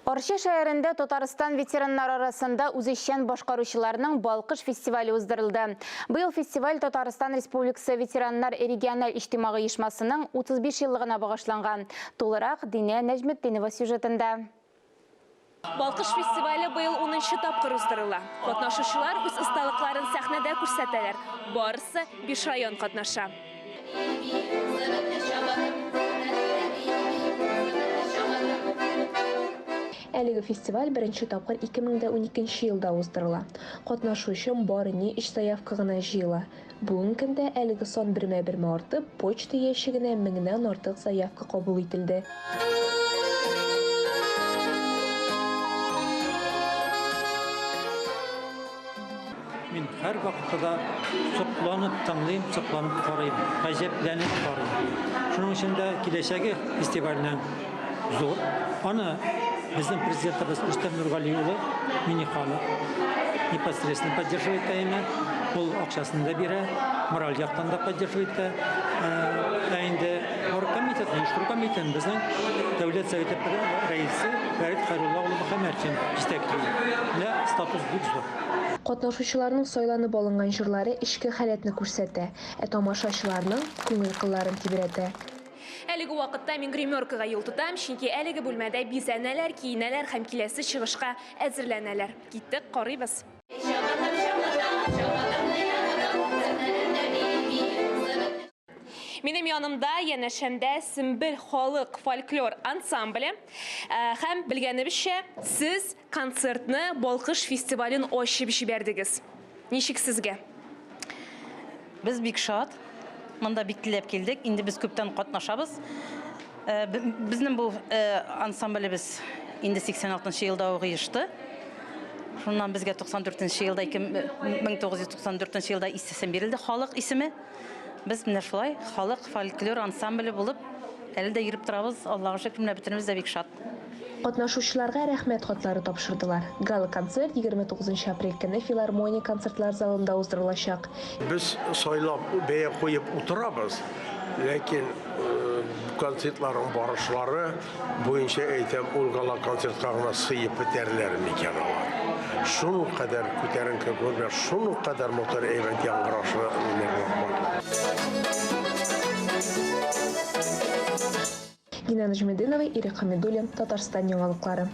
Орча шәһәрендә Татарстан ветераннар арасында үзешчән башкаручыларның Балкыш фестивале уздырылды. Быел фестиваль Татарстан Республикасы ветераннар региональ иҗтимагый оешмасының 35 еллыгына багышланган. Тулырак Дине Нәҗметдинова сюжетында. Балкыш фестивале быел 10-нчы тапкыр уздырыла. Катнашучылар үз осталыкларын сәхнәдә күрсәтәләр. Барысы 5 район катнаша. Әлеге фестиваль беренче тапкыр 2012 елда уздырыла. Катнашучы бары не эш заявка гына җыела. Бүгенге көндә әлеге сан бермә-бермә артып, почта ящигенә 1000нән артык заявка кабул ителде. Мен һәр вакытта сокланып тыңлыйм, сокланып карыйм, гаҗәпләнеп карыйм. Шуның өчен дә киләчәге фестивальнең зур. Аны безнең президентыбыз Рөстәм Нургали улы Миниханов непосредственно поддерживает именно. Ул акчасын да бирә, мораль яктан да поддерживает. Инде оргкомитет, оештыру комитетының безнең дәүләт советы рәисе Фәрит Хәйрулла улы Мөхәммәдшин җитәкли. Статус бик зур. Катнашучыларның сайланып алынган җырлары ичке халәтне күрсәтә, тамашачыларның күңел кылларын тибрәтә. Әлеге вакытта мин гримеркага юл тотам, чөнки әлеге бүлмәдә бизәнәләр, киенәләр һәм киләсе чыгышка әзерләнәләр. Киттек, карыйбыз. Минем янымда янәшәмдә Сөмбел халык фольклор ансамбле һәм белгәнебезчә, сез концертны Балкыш фестивален ачып җибәрдегез. Ничек сезгә? Без бик шат. Монда бик теләп килдек. Инде без күптән катнашабыз. Безнең бу ансамблебез инде 86 елда угыйшты. Шуннан безгә 94 елда 1994 елда исем бирелде, халык исеме. Без менә шулай халык фольклор ансамбле булып әле дә йөреп торабыз. Аллаһка шөкер, менә бөтенебез дә бик шат. Катнашучыларга рәхмәт хатлары тапшырдылар. Гала-концерт 29 апрель көне филармония концертлар залында уздырылачак. Biz сайлап бәя куеп утырабыз, ләкин концертларның барышлары буенча әйтәм, ул гала-концертка гына сыеп бетәрләр микән алар. Шуның кадәр күтәренке күрмәс, шуның кадәр мотор әйбәт яңгырашы бар. Дина Нәҗметдинова, Ирек Хәмидуллин, Татарстан яңалыклары.